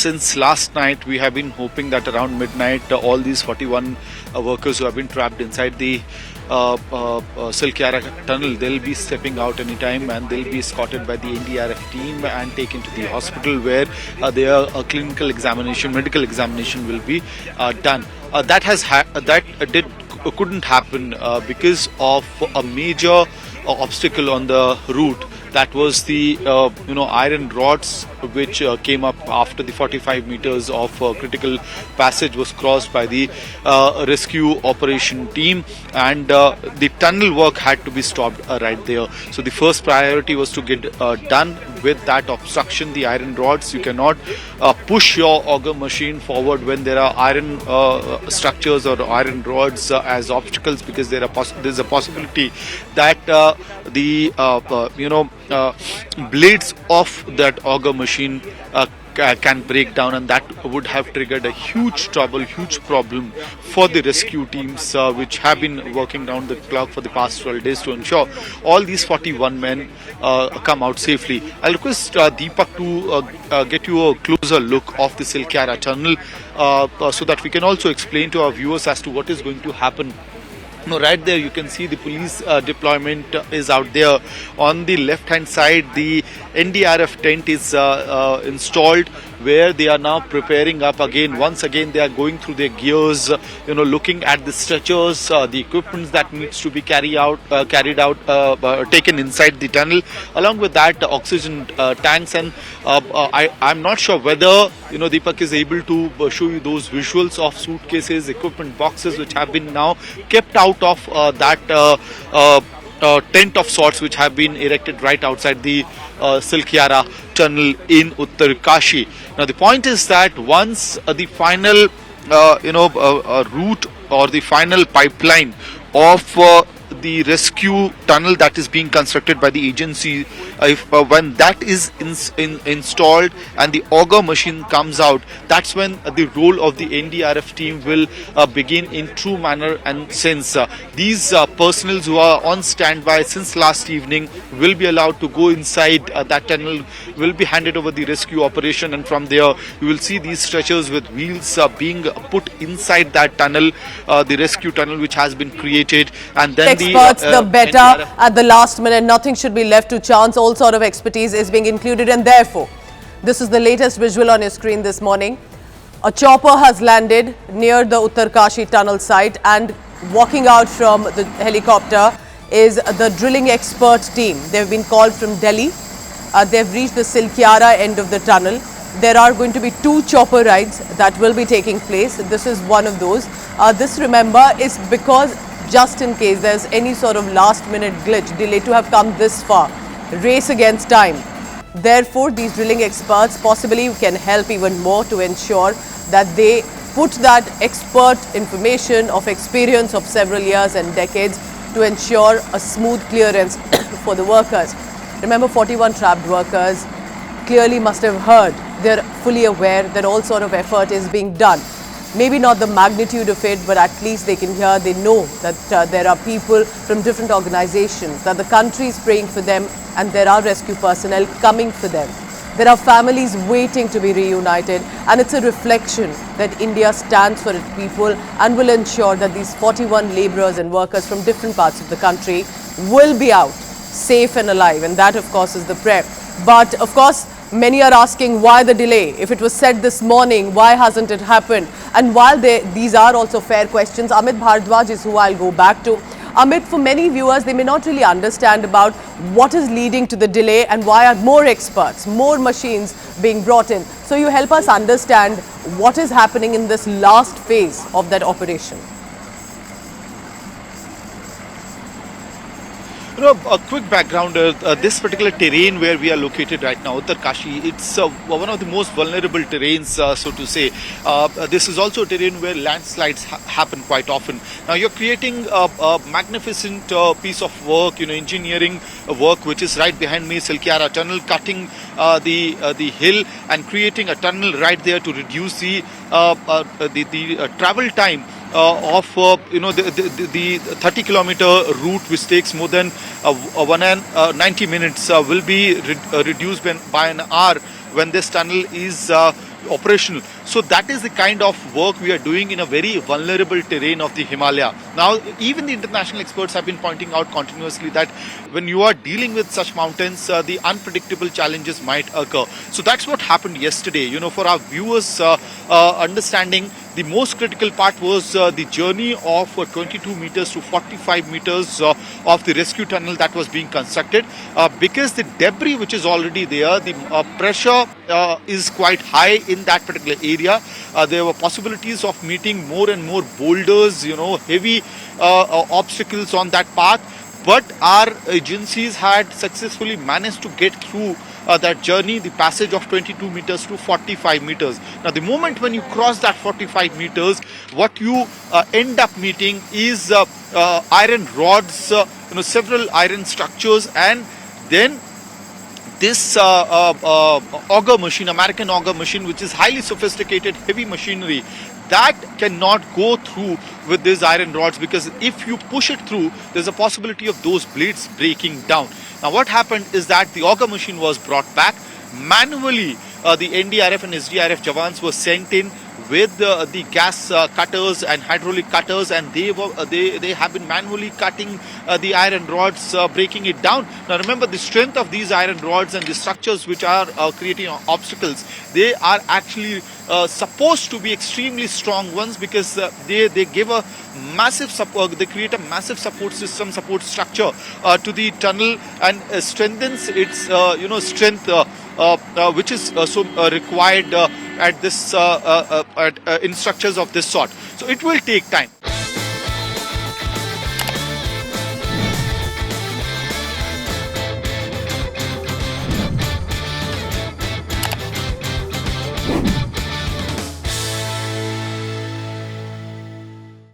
since last night we have been hoping that around midnight all these 41 workers who have been trapped inside the Silkyara tunnel, they'll be stepping out anytime and they'll be escorted by the NDRF team and taken to the hospital where their clinical examination, medical examination will be done. That couldn't happen because of a major obstacle on the route. That was the iron rods which came up after the 45 meters of critical passage was crossed by the rescue operation team, and the tunnel work had to be stopped right there. So the first priority was to get done with that obstruction, the iron rods. You cannot push your auger machine forward when there are iron structures or iron rods as obstacles, because there's a possibility that the blades of that auger machine can break down, and that would have triggered a huge problem for the rescue teams which have been working round the clock for the past 12 days to ensure all these 41 men come out safely. I'll request Deepak to get you a closer look of the Silkyara tunnel so that we can also explain to our viewers as to what is going to happen. Right there you can see the police deployment is out there. On the left hand side, the NDRF tent is installed, where they are now preparing up again. Once again they are going through their gears, looking at the stretchers, the equipment that needs to be carried out, taken inside the tunnel. Along with that, oxygen tanks, and I'm not sure whether Deepak is able to show you those visuals of suitcases, equipment boxes which have been now kept out of that tent of sorts which have been erected right outside the Silkyara tunnel in Uttarkashi. Now the point is that once the final route or the final pipeline of the rescue tunnel that is being constructed by the agency, when that is installed and the auger machine comes out, that's when the role of the NDRF team will begin in true manner and sense. These personnel who are on standby since last evening will be allowed to go inside that tunnel, will be handed over the rescue operation, and from there you will see these stretchers with wheels being put inside that tunnel, the rescue tunnel which has been created, and then experts, the better at the last minute. Nothing should be left to chance. All sort of expertise is being included, and therefore, this is the latest visual on your screen this morning. A chopper has landed near the Uttarkashi tunnel site, and walking out from the helicopter is the drilling expert team. They've been called from Delhi. They've reached the Silkyara end of the tunnel. There are going to be 2 chopper rides that will be taking place. This is one of those. This, remember, is because just in case there's any sort of last minute glitch, delay to have come this far, race against time. Therefore, these drilling experts possibly can help even more to ensure that they put that expert information of experience of several years and decades to ensure a smooth clearance for the workers. Remember, 41 trapped workers clearly must have heard. They're fully aware that all sort of effort is being done. Maybe not the magnitude of it, but at least they can hear, they know that there are people from different organizations, that the country is praying for them, and there are rescue personnel coming for them. There are families waiting to be reunited, and it's a reflection that India stands for its people and will ensure that these 41 laborers and workers from different parts of the country will be out safe and alive, and that of course is the prayer. But of course, many are asking why the delay. If it was said this morning, why hasn't it happened? And while these are also fair questions, Amit Bhardwaj is who I'll go back to. Amit, for many viewers, they may not really understand about what is leading to the delay and why are more experts, more machines being brought in. So you help us understand what is happening in this last phase of that operation. A quick background, this particular terrain where we are located right now, Uttarkashi, it's one of the most vulnerable terrains, so to say. This is also a terrain where landslides happen quite often. Now you're creating a magnificent piece of work, engineering work, which is right behind me, Silkyara tunnel, cutting the hill and creating a tunnel right there to reduce the travel time of the 30-kilometer route, which takes more than 90 minutes, will be reduced by an hour when this tunnel is operational. So that is the kind of work we are doing in a very vulnerable terrain of the Himalaya. Now, even the international experts have been pointing out continuously that when you are dealing with such mountains, the unpredictable challenges might occur. So that's what happened yesterday. For our viewers understanding, the most critical part was the journey of 22 meters to 45 meters of the rescue tunnel that was being constructed, because the debris which is already there, the pressure is quite high in that particular area. There were possibilities of meeting more and more boulders, heavy obstacles on that path. But our agencies had successfully managed to get through that journey, the passage of 22 meters to 45 meters. Now, the moment when you cross that 45 meters, what you end up meeting is iron rods, several iron structures, and then this auger machine, American auger machine, which is highly sophisticated, heavy machinery, that cannot go through with these iron rods, because if you push it through, there's a possibility of those blades breaking down. Now, what happened is that the auger machine was brought back manually. The NDRF and SDRF jawans were sent in with the gas cutters and hydraulic cutters, and they have been manually cutting the iron rods, breaking it down. Now, remember, the strength of these iron rods and the structures which are creating obstacles, they are actually supposed to be extremely strong ones, because they give a massive support, they create a massive support system, support structure to the tunnel, and strengthens its strength, which is so required at this in structures of this sort. So it will take time.